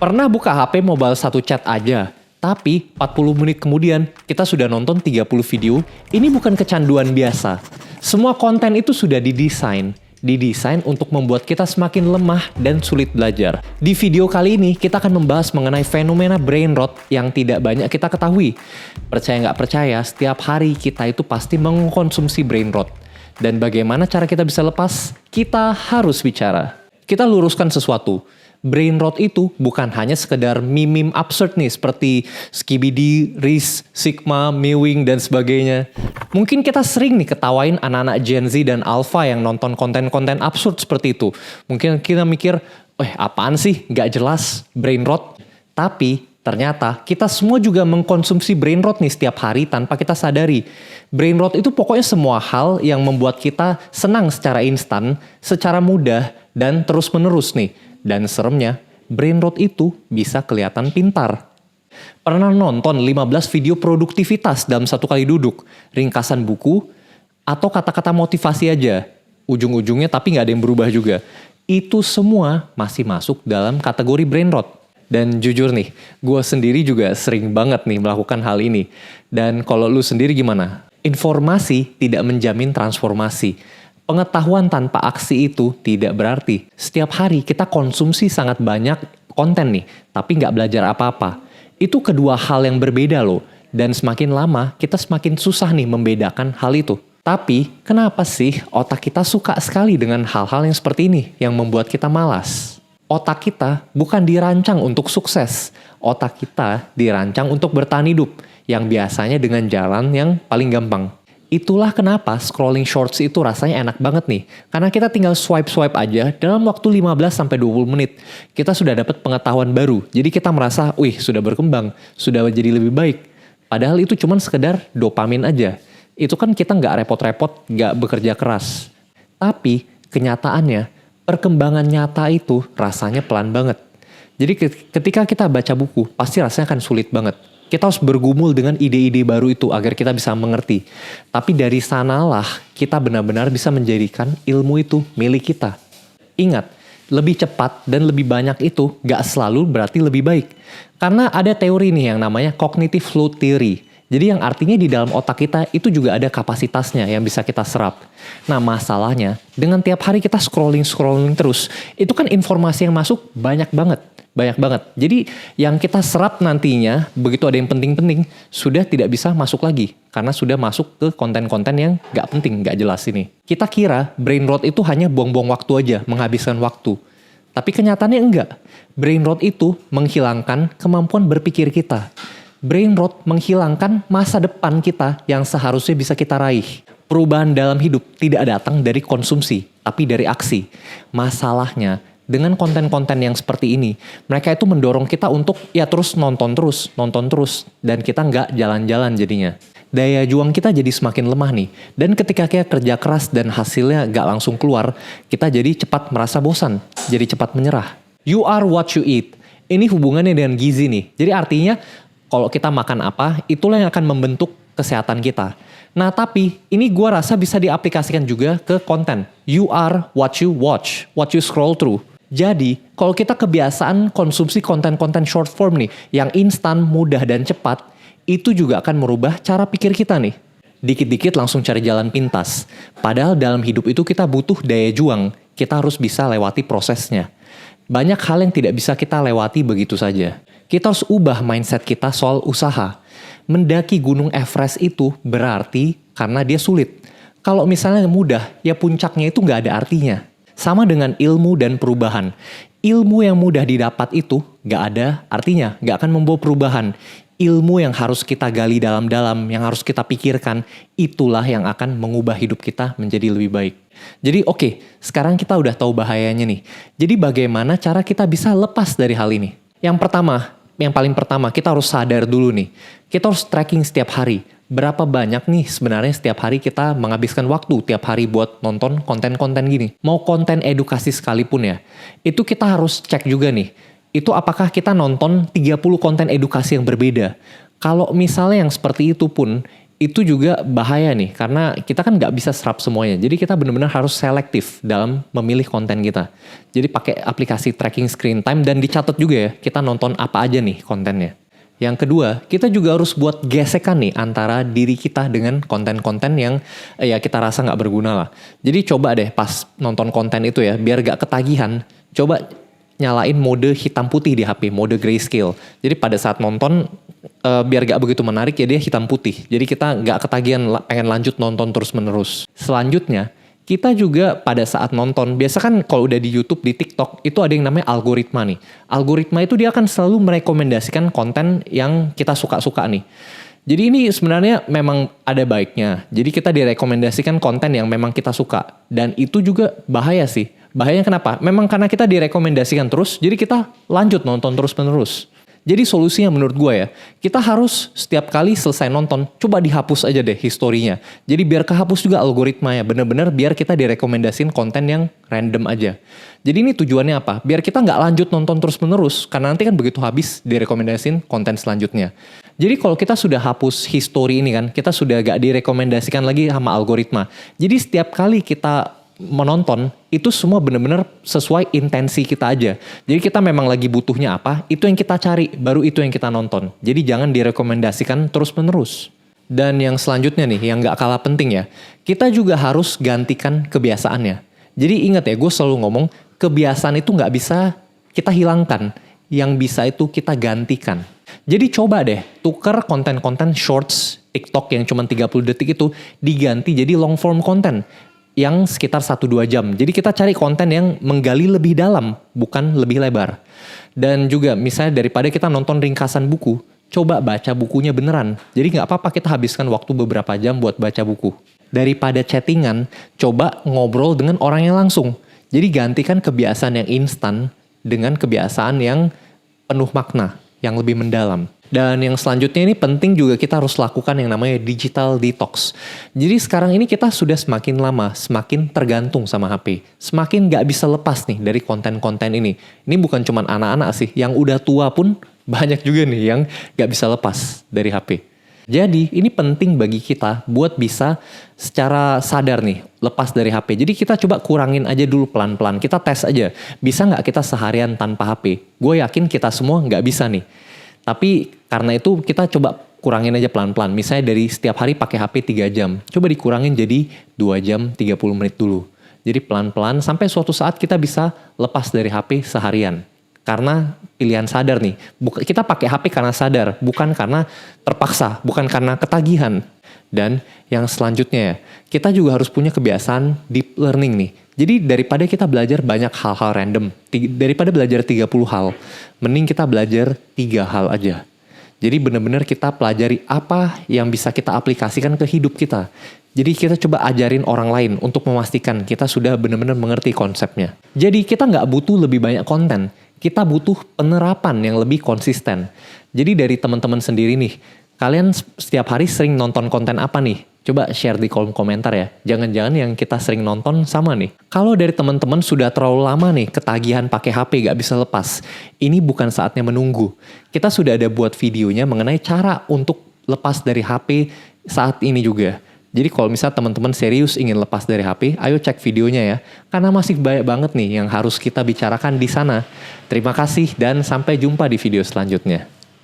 Pernah buka HP mau balas satu chat aja, tapi 40 menit kemudian kita sudah nonton 30 video. Ini bukan kecanduan biasa. Semua konten itu sudah didesain untuk membuat kita semakin lemah dan sulit belajar. Di video kali ini kita akan membahas mengenai fenomena brain rot yang tidak banyak kita ketahui. Percaya nggak percaya, setiap hari kita itu pasti mengkonsumsi brain rot. Dan bagaimana cara kita bisa lepas? Kita harus bicara. Kita luruskan sesuatu. Brain rot itu bukan hanya sekedar meme absurd nih seperti Skibidi, Riz, Sigma, Mewing, dan sebagainya. Mungkin kita sering nih ketawain anak-anak Gen Z dan Alpha yang nonton konten-konten absurd seperti itu. Mungkin kita mikir, apaan sih? Gak jelas, brain rot. Tapi ternyata kita semua juga mengkonsumsi brain rot nih setiap hari tanpa kita sadari. Brain rot itu pokoknya semua hal yang membuat kita senang secara instan, secara mudah, dan terus-menerus nih. Dan seremnya, brain rot itu bisa kelihatan pintar. Pernah nonton 15 video produktivitas dalam satu kali duduk, ringkasan buku, atau kata-kata motivasi aja. Ujung-ujungnya tapi nggak ada yang berubah juga. Itu semua masih masuk dalam kategori brain rot. Dan jujur nih, gue sendiri juga sering banget nih melakukan hal ini. Dan kalau lu sendiri gimana? Informasi tidak menjamin transformasi. Pengetahuan tanpa aksi itu tidak berarti. Setiap hari kita konsumsi sangat banyak konten nih, tapi nggak belajar apa-apa. Itu kedua hal yang berbeda loh. Dan semakin lama, kita semakin susah nih membedakan hal itu. Tapi, kenapa sih otak kita suka sekali dengan hal-hal yang seperti ini, yang membuat kita malas? Otak kita bukan dirancang untuk sukses. Otak kita dirancang untuk bertahan hidup, yang biasanya dengan jalan yang paling gampang. Itulah kenapa scrolling shorts itu rasanya enak banget nih. Karena kita tinggal swipe-swipe aja dalam waktu 15-20 menit. Kita sudah dapat pengetahuan baru. Jadi kita merasa, sudah berkembang, sudah jadi lebih baik. Padahal itu cuma sekedar dopamin aja. Itu kan kita nggak repot-repot, nggak bekerja keras. Tapi kenyataannya, perkembangan nyata itu rasanya pelan banget. Jadi ketika kita baca buku, pasti rasanya akan sulit banget. Kita harus bergumul dengan ide-ide baru itu agar kita bisa mengerti. Tapi dari sanalah kita benar-benar bisa menjadikan ilmu itu milik kita. Ingat, lebih cepat dan lebih banyak itu gak selalu berarti lebih baik. Karena ada teori nih yang namanya cognitive load theory. Jadi yang artinya di dalam otak kita itu juga ada kapasitasnya yang bisa kita serap. Nah masalahnya, dengan tiap hari kita scrolling terus, itu kan informasi yang masuk banyak banget. Jadi yang kita serap nantinya, begitu ada yang penting-penting, sudah tidak bisa masuk lagi. Karena sudah masuk ke konten-konten yang gak penting, gak jelas ini. Kita kira brain rot itu hanya buang-buang waktu aja, menghabiskan waktu. Tapi kenyataannya enggak. Brain rot itu menghilangkan kemampuan berpikir kita. Brain rot menghilangkan masa depan kita yang seharusnya bisa kita raih. Perubahan dalam hidup tidak datang dari konsumsi, tapi dari aksi. Masalahnya, dengan konten-konten yang seperti ini, mereka itu mendorong kita untuk terus nonton terus, dan kita nggak jalan-jalan jadinya. Daya juang kita jadi semakin lemah nih, dan ketika kita kerja keras dan hasilnya nggak langsung keluar, kita jadi cepat merasa bosan, jadi cepat menyerah. You are what you eat. Ini hubungannya dengan gizi nih, jadi artinya kalau kita makan apa, itulah yang akan membentuk kesehatan kita. Nah tapi ini gue rasa bisa diaplikasikan juga ke konten. You are what you watch, what you scroll through. Jadi, kalau kita kebiasaan konsumsi konten-konten short form nih, yang instan, mudah, dan cepat, itu juga akan merubah cara pikir kita nih. Dikit-dikit langsung cari jalan pintas. Padahal dalam hidup itu kita butuh daya juang, kita harus bisa lewati prosesnya. Banyak hal yang tidak bisa kita lewati begitu saja. Kita harus ubah mindset kita soal usaha. Mendaki Gunung Everest itu berarti karena dia sulit. Kalau misalnya mudah, ya puncaknya itu nggak ada artinya. Sama dengan ilmu dan perubahan. Ilmu yang mudah didapat itu gak ada artinya, gak akan membawa perubahan. Ilmu yang harus kita gali dalam-dalam, yang harus kita pikirkan, itulah yang akan mengubah hidup kita menjadi lebih baik. Jadi sekarang kita udah tahu bahayanya nih. Jadi bagaimana cara kita bisa lepas dari hal ini? Yang paling pertama kita harus sadar dulu nih. Kita harus tracking setiap hari. Berapa banyak nih sebenarnya setiap hari kita menghabiskan waktu tiap hari buat nonton konten-konten gini. Mau konten edukasi sekalipun ya. Itu kita harus cek juga nih. Itu apakah kita nonton 30 konten edukasi yang berbeda. Kalau misalnya yang seperti itu pun, itu juga bahaya nih, karena kita kan nggak bisa serap semuanya. Jadi kita benar-benar harus selektif dalam memilih konten kita. Jadi pakai aplikasi tracking screen time dan dicatat juga ya, kita nonton apa aja nih kontennya. Yang kedua, kita juga harus buat gesekan nih antara diri kita dengan konten-konten yang ya kita rasa nggak berguna lah. Jadi coba deh pas nonton konten itu ya, biar nggak ketagihan, coba nyalain mode hitam putih di HP, mode grayscale. Jadi pada saat nonton biar gak begitu menarik ya dia hitam putih. Jadi kita gak ketagihan pengen lanjut nonton terus menerus. Selanjutnya kita juga pada saat nonton, biasa kan kalau udah di YouTube, di TikTok itu ada yang namanya algoritma nih. Algoritma itu dia akan selalu merekomendasikan konten yang kita suka-suka nih. Jadi ini sebenarnya memang ada baiknya. Jadi kita direkomendasikan konten yang memang kita suka. Dan itu juga bahaya sih. Bahayanya kenapa? Memang karena kita direkomendasikan terus, jadi kita lanjut nonton terus-menerus. Jadi solusinya menurut gue ya, kita harus setiap kali selesai nonton, coba dihapus aja deh historinya. Jadi biar kehapus juga algoritmanya, bener-bener biar kita direkomendasiin konten yang random aja. Jadi ini tujuannya apa? Biar kita nggak lanjut nonton terus-menerus, karena nanti kan begitu habis direkomendasiin konten selanjutnya. Jadi kalau kita sudah hapus history ini kan, kita sudah nggak direkomendasikan lagi sama algoritma. Jadi setiap kali kita menonton itu semua benar-benar sesuai intensi kita aja. Jadi kita memang lagi butuhnya apa, itu yang kita cari, baru itu yang kita nonton. Jadi jangan direkomendasikan terus-menerus. Dan yang selanjutnya nih, yang gak kalah penting ya, kita juga harus gantikan kebiasaannya. Jadi ingat ya, gue selalu ngomong, kebiasaan itu gak bisa kita hilangkan, yang bisa itu kita gantikan. Jadi coba deh, tukar konten-konten shorts TikTok yang cuma 30 detik itu diganti jadi long form content yang sekitar 1-2 jam. Jadi kita cari konten yang menggali lebih dalam, bukan lebih lebar. Dan juga misalnya daripada kita nonton ringkasan buku, coba baca bukunya beneran. Jadi gak apa-apa kita habiskan waktu beberapa jam buat baca buku. Daripada chattingan, coba ngobrol dengan orangnya langsung. Jadi gantikan kebiasaan yang instan dengan kebiasaan yang penuh makna, yang lebih mendalam. Dan yang selanjutnya ini penting juga kita harus lakukan yang namanya digital detox. Jadi sekarang ini kita sudah semakin lama, semakin tergantung sama HP. Semakin gak bisa lepas nih dari konten-konten ini. Ini bukan cuma anak-anak sih, yang udah tua pun banyak juga nih yang gak bisa lepas dari HP. Jadi ini penting bagi kita buat bisa secara sadar nih lepas dari HP. Jadi kita coba kurangin aja dulu pelan-pelan. Kita tes aja, bisa gak kita seharian tanpa HP? Gue yakin kita semua gak bisa nih. Tapi karena itu kita coba kurangin aja pelan-pelan. Misalnya dari setiap hari pakai HP 3 jam. Coba dikurangin jadi 2 jam 30 menit dulu. Jadi pelan-pelan sampai suatu saat kita bisa lepas dari HP seharian. Karena pilihan sadar nih. Kita pakai HP karena sadar. Bukan karena terpaksa. Bukan karena ketagihan. Dan yang selanjutnya ya, kita juga harus punya kebiasaan deep learning nih. Jadi daripada kita belajar banyak hal-hal random, daripada belajar 30 hal, mending kita belajar 3 hal aja. Jadi benar-benar kita pelajari apa yang bisa kita aplikasikan ke hidup kita. Jadi kita coba ajarin orang lain untuk memastikan kita sudah benar-benar mengerti konsepnya. Jadi kita nggak butuh lebih banyak konten, kita butuh penerapan yang lebih konsisten. Jadi dari teman-teman sendiri nih, kalian setiap hari sering nonton konten apa nih? Coba share di kolom komentar ya. Jangan-jangan yang kita sering nonton sama nih. Kalau dari teman-teman sudah terlalu lama nih ketagihan pakai HP gak bisa lepas. Ini bukan saatnya menunggu. Kita sudah ada buat videonya mengenai cara untuk lepas dari HP saat ini juga. Jadi kalau misalnya teman-teman serius ingin lepas dari HP, ayo cek videonya ya. Karena masih banyak banget nih yang harus kita bicarakan di sana. Terima kasih dan sampai jumpa di video selanjutnya.